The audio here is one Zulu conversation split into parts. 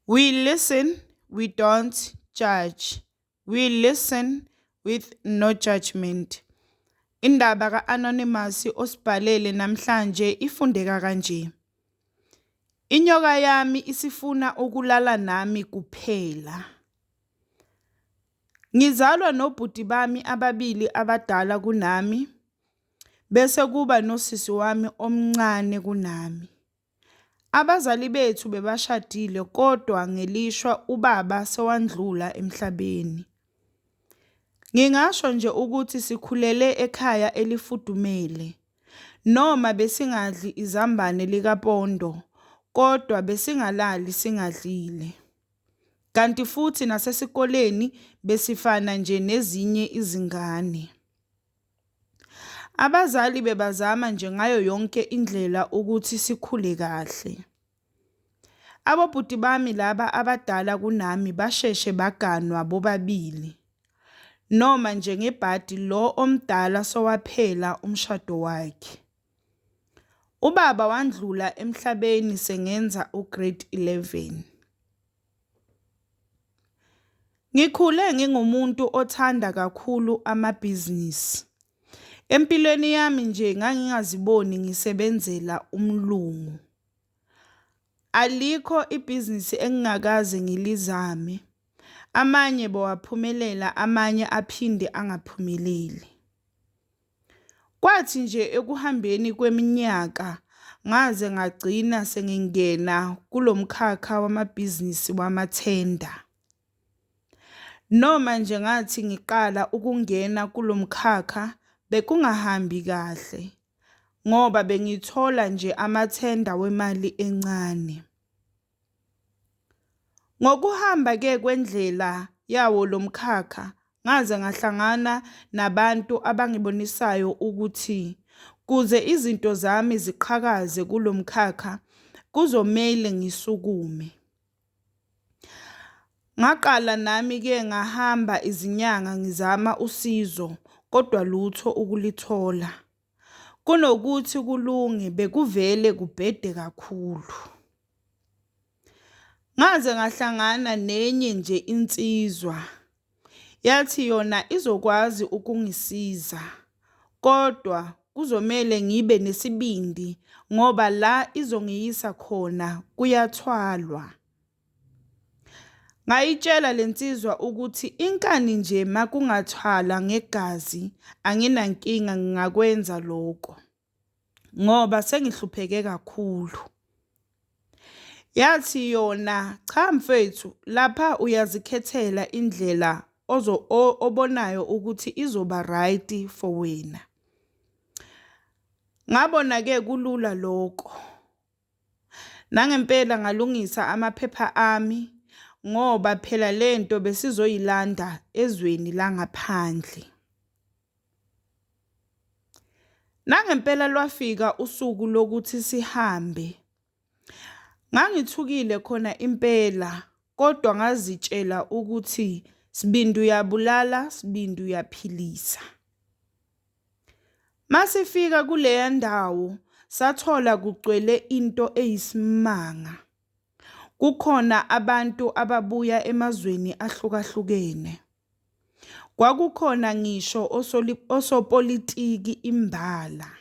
We listen, we don't judge. We listen with no judgment. Indaba ka-Anonymous osibhalele namhlanje ifundeka kanje. Inyoka yami isifuna ukulala nami kuphela. Ngizalwa nobhuti bami ababili abadala kunami, bese kuba nosisi wami omncane kunami. Abazali bethu bebashadile kodwa ngelishwa ubaba sewandlula emhlabeni. Ngingasho nje ukuthi sikhulele ekhaya elifudumele, noma besingadli izambane likapondo, kodwa besingalali singadlile. Kanti futhi nasesikoleni besifana nje nezinye izingane. Abazali bebazama nje ngayo yonke indlela ukuthi sikhule kahle. Abobhuti bami laba abadala kunami basheshe baganwa bobabili. Noma nje ngebhadi lo omdala sowaphela umshado wakhe. Ubaba wandlula emhlabeni sengenza ugrade 11. Ngikhule ngingumuntu othanda kakhulu amabhizinisi. Empilweni yami nje ngangingaziboni ngisebenzela umlungu. Alikho ibhizinisi engingakaze ngilizame. Amanye bawaphumelela, amanye aphinde angaphumeleli. Kwathi nje ekuhambeni kweminyaka ngaze ngagcina sengingena kulomkhakha wamabhizinisi wamathenda. Noma nje ngathi ngiqala ukungena kulomkhakha bekungahambi kahle ngoba bengithola nje amathenda wemali encane. Ngokuhamba ke kwendlela yawo lomkhakha ngaze ngahlangana nabantu abangibonisayo ukuthi kuze izinto zami ziqhakaze kulomkhakha kuzomela ngisukume. Ngaqala nami ke ngahamba izinyanga ngizama usizo kodwa lutho ukulithola. Kunokuthi kulunge bekuvele kubhede kakhulu. Ngaze ngahlangana nenye nje insizwa. Yathi yona izokwazi ukungisiza. Kodwa kuzomela ngibe nesibindi ngoba la izongiyisa khona kuyathwalwa. Ngayitshela lensizwa ukuthi inkani nje makungathwala ngegazi anginankinga ngingakwenza lokho. Ngoba sengihlupheke kakhulu. Yathi yona cha mfethu lapha uyazikhethela indlela obonayo ukuthi izoba right for wena. Ngabona ke kulula lokho. Nangempela ngalungisa amaphepha ami ngoba phela lento besizoyilanda ezweni langaphandle. Nangempela lwafika usuku lokuthi sihambe. Ngangithukile khona impela kodwa ngazitshela ukuthi sibindi uyabulala sibindi uyaphilisa. Masifika kuleya ndawo sathola kugcwele into eyisimanga. Kukhona abantu ababuya emazweni ahlukahlukene. Kwakukhona ngisho osopolitiki imbala.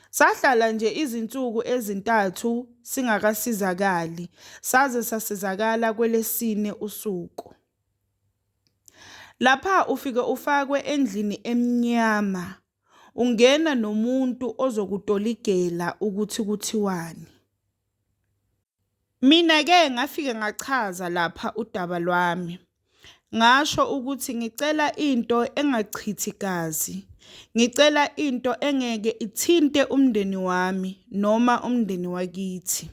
Sahlala nje izinsuku ezintathu singakasizakali, saze sasizakala kwelesine usuku. Lapha ufike ufakwe endlini emnyama, ungena nomuntu ozokutoligela ukuthi kuthiwani. Mina ke ngafike ngachaza lapha udaba lwami. Ngasho ukuthi ngicela into engachithi gazi. Ngicela into engeke ithinte umndeni wami noma umndeni wakithi.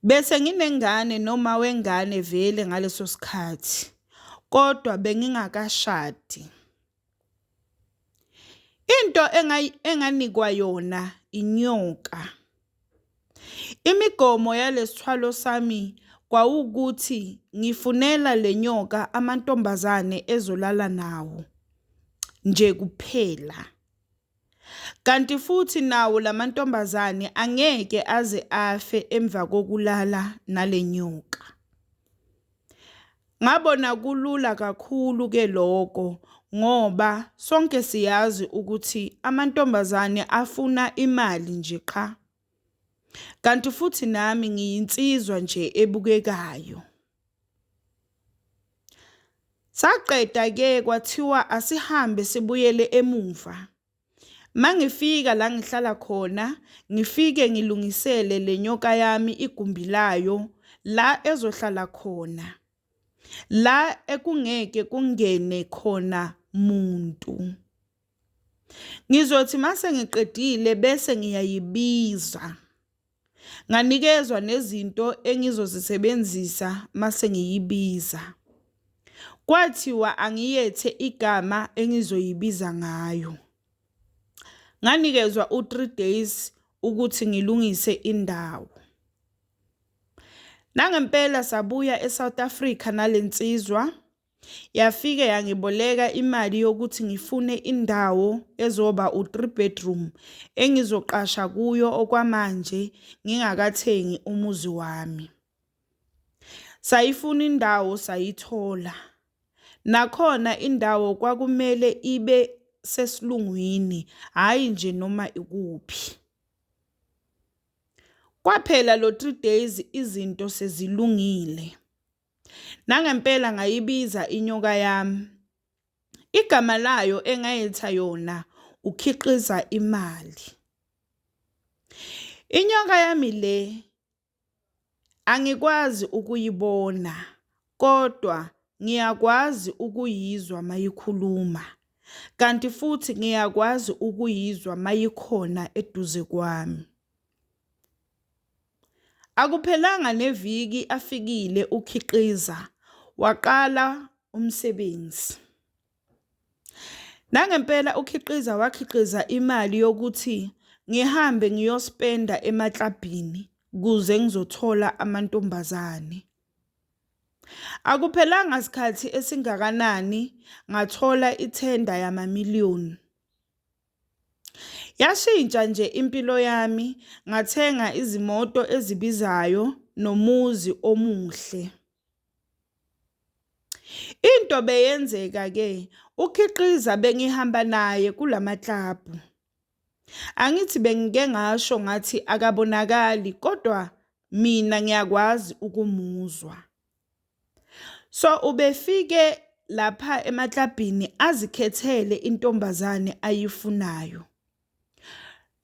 Bese nginengane noma wengane vele ngaleso sikhathi. Kodwa bengingakashadi. Into enganikwa yona inyoka. Imigomo yalesithwalo sami kwawukuthi ngifunela lenyoka amantombazane ezolala nawo nje kuphela. Kanti futhi nawo lamantombazane angeke aze afe emva kokulala nale nyoka. Ngabona kulula kakhulu ke lokho ngoba sonke siyazi ukuthi amantombazane afuna imali nje qha. Kanti futhi nami ngiyinsizwa nje ebukekayo. Saqeda ke kwathiwa asihambe sibuyele emuva. Mangifika la ngihlala khona, ngifike ngilungisele le nyoka yami igumbi layo la ezohlala khona. La ekungeke kungene khona muntu. Ngizothi mase ngiqedile bese ngiyayibiza. Nganikezwa nezinto engizozisebenzisa mase ngiyibiza. Kwathiwa angiyethe igama engizoyibiza ngayo. Nganikezwa u3 days ukuthi ngilungise indawo. Nangempela sabuya eSouth Africa nalensizwa, yafike yangiboleka imali yokuthi ngifune indawo ezoba u3 bedroom engizoqasha kuyo okwamanje ngingakathengi umuzi wami. Sayifuna indawo sayithola. Nakhona indawo kwakumele ibe sesilungwini, hayi nje noma ikuphi. Kwaphela lo 3 days izinto sezilungile. Nangempela ngayibiza inyoka yami. Igama layo engayetha yona ukhiqiza imali. Inyoka yami le angikwazi ukuyibona, kodwa ngiyakwazi ukuyizwa mayikhuluma. Kanti futhi ngiyakwazi ukuyizwa mayikhona eduze kwami. Akuphelanga neviki afikile ukhiqiza, waqala umsebenzi. Nangempela ukhiqiza wakhiqiza imali yokuthi ngihambe ngiyospenda emaklabhini kuze ngizothola amantombazane. Akuphelanga sikhathi esingakanani ngathola ithenda yamamiliyoni. Yashintsha nje impilo yami, ngathenga izimoto ezibizayo nomuzi omuhle. Into beyenzeka ke, ukhiqiza bengihamba naye kulamaklabhu. Angithi bengike ngasho ngathi akabonakali, kodwa mina ngiyakwazi ukumuzwa. So ubefike lapha emaklabhini azikhethele intombazane ayifunayo.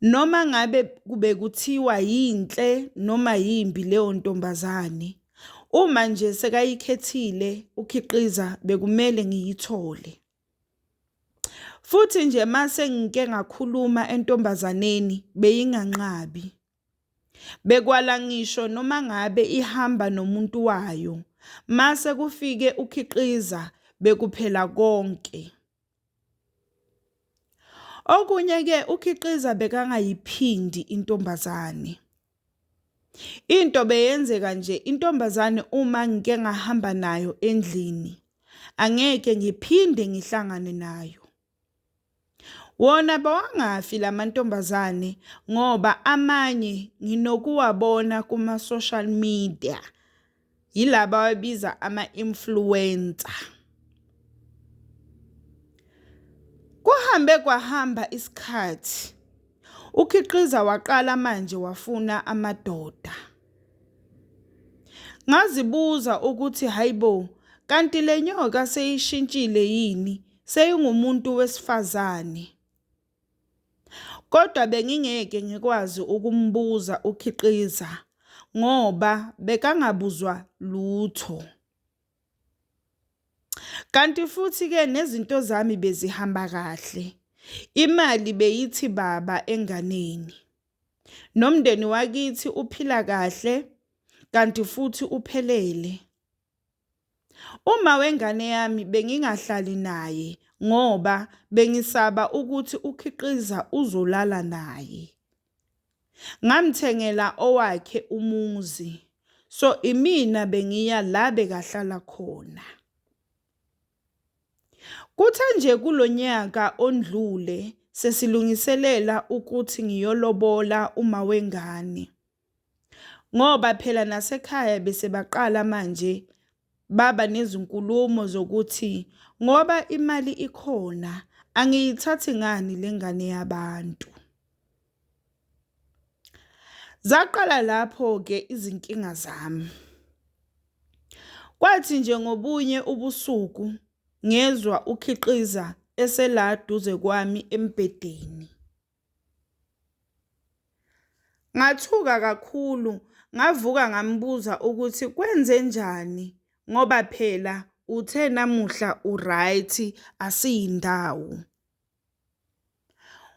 Noma ngabe kube kuthiwa yinhle noma yimbi leyo ntombazane, uma nje sekayikhethile ukhiqiza bekumele ngiyithole. Futhi nje mase ngike ngakhuluma entombazaneni beyinganqabi. Bekwala ngisho noma ngabe ihamba nomuntu wayo, mase kufike ukhiqiza bekuphela konke. Okunye ke ukhiqiza bekangayiphindi intombazane. Into beyenzeka nje intombazane uma ngike ngahamba nayo endlini, angeke ngiphinde ngihlangane nayo. Wona bawangafi lamantombazane ngoba amanye nginokuwabona kuma social media. Yilaba wabiza ama-influencer. Kuhambe kwahamba isikhathi. Ukhiqiza waqala manje wafuna amadoda. Ngazibuza ukuthi hayibo, kanti le nyoka seyishintshile yini, seyingumuntu wesifazane. Kodwa bengingeke ngikwazi ukumbuza ukhiqiza ngoba bekangabuzwa lutho. Kanti futhi ke nezinto zami bezihamba kahle. Imali beyithi baba enganeni. Nomndeni wakithi uphila kahle, kanti futhi uphelele. Uma wengane yami bengingahlali naye ngoba bengisaba ukuthi ukhiqiza uzolala naye. Ngamthengela owakhe umuzi. So imina bengiya la bekahlala khona. Kuthe nje kulonyaka ondlule sesilungiselela ukuthi ngiyolobola uma wengane. Ngoba phela nasekhaya bese baqala manje baba nezinkulumo zokuthi ngoba imali ikhona angiyithathi ngani lengane yabantu. Zaqala lapho-ke izinkinga zami. Kwathi nje ngobunye ubusuku ngezwa ukhiqiza esela duze kwami embhedeni. Ngathuka kakhulu, ngavuka ngambuza ukuthi kwenze njani ngoba phela uthe namuhla uright asiyindawo.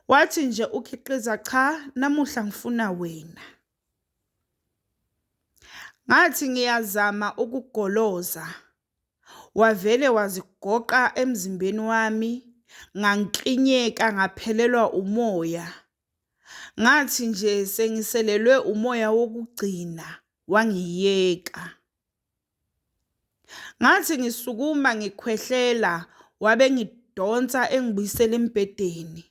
Wathi nje ukhiqiza cha namuhla ngifuna wena. Ngathi ngiyazama ukugoloza. Wavele wazigoqa emzimbeni wami, ngangiklinyeka ngaphelelwa umoya. Ngathi nje sengiselelwe umoya wokugcina wangiyeka. Ngathi ngisukuma ngikhwehlela wabe ngidonsa engibuyisela embhedeni.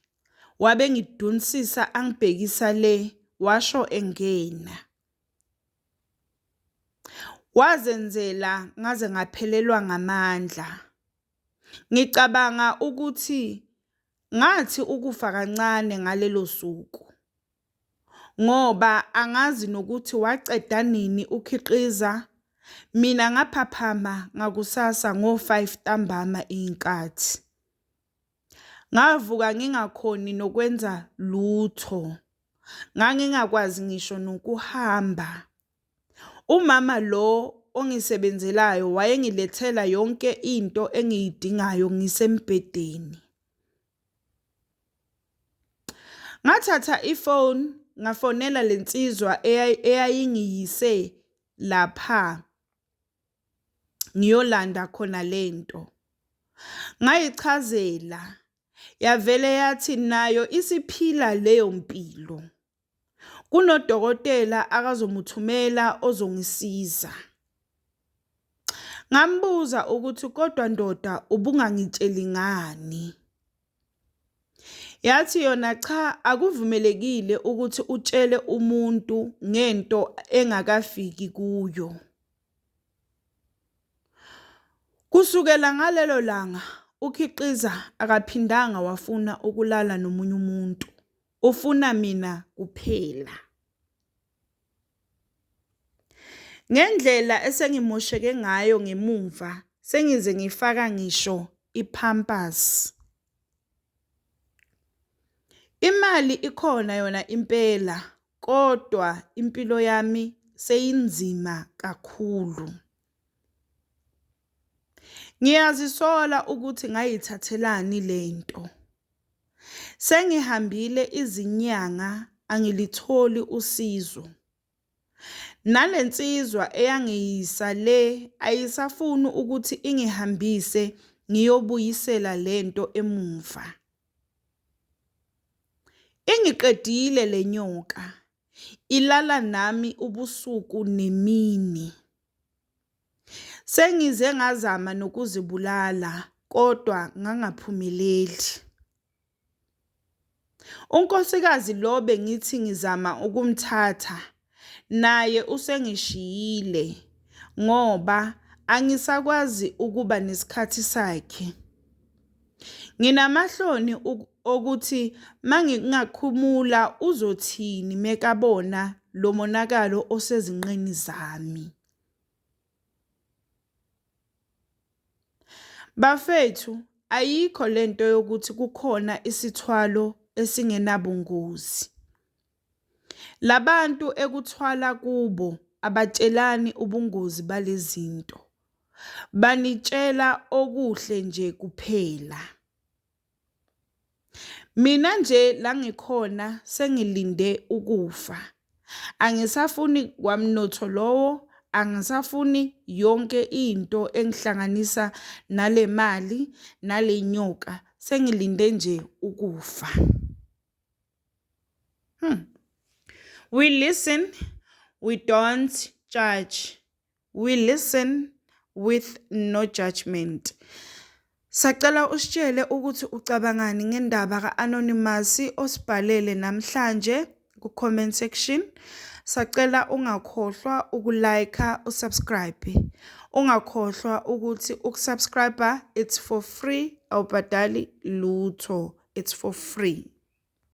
Wabe ngidunsisa angibhekisa le washo engena. Wazenzela ngaze ngaphelelwa ngamandla. Ngicabanga ukuthi ngathi ukufa kancane ngalelo suku. Ngoba angazi nokuthi waceda nini ukhiqiza. Mina ngaphaphama ngakusasa ngo-5 ntambama inkathi. Ngavuka ngingakhoni nokwenza lutho. Ngangingakwazi ngisho nokuhamba. Umama lo ongisebenzelayo wayengilethela yonke into engiyidingayo ngisembhedeni. Ngathatha ifoni ngafonela lensizwa eyayingiyise lapha ngiyolanda khona lento. Ngayichazela yavele yathi nayo isiphila leyo mpilo. Kunodokotela akazomuthumela ozongisiza. Ngambuza ukuthi kodwa ndoda ubungangitsheli ngani. Yathi yona cha akuvumelekile ukuthi utshele umuntu ngento engakafiki kuyo. Kusukela ngalelo langa ukhiqiza akaphindanga wafuna ukulala nomunye umuntu. Ufuna mina kuphela. Ngendlela esengimosheke ngayo ngemuva sengize ngifaka ngisho iPampers. Imali ikhona yona impela kodwa impilo yami seyinzima kakhulu. Ngiyazisola ukuthi ngayithathelani lento. Sengihambile izinyanga angilitholi usizo. Nalensizwa eyangiyisa le ayisafuni ukuthi ingihambise ngiyobuyisela lento emuva. Ingiqedile lenyoka. Ilala nami ubusuku nemini. Sengize ngazama nokuzibulala kodwa ngangaphumeleli. Unkosikazi lo bengithi ngizama ukumthatha naye usengishiyile ngoba angisakwazi ukuba nesikhathi sakhe. Nginamahloni ukuthi mangingakhumula uzothini mekabona lo monakalo osezinqeni zami. Bafethu, ayikho lento yokuthi kukhona isithwalo esingenabungozi. Labantu ekuthwala kubo abatshelani ubungozi balezinto. Banitshela okuhle nje kuphela. Mina nje la ngikhona sengilinde ukufa. Angisafuni kwamnotho lowo, angisafuni yonke into engihlanganisa nale mali nale nyoka. Sengilinde nje ukufa. We listen, we don't judge. We listen with no judgment. Sacela usitshele ukuthi ucabangani ngendaba ka-Anonymous osibhalele namhlanje ku-comment section. Sacela ungakhohlwa ukulike, usubscribe. Ungakhohlwa ukuthi ukusubscribe it's for free, awubhadali lutho. It's for free.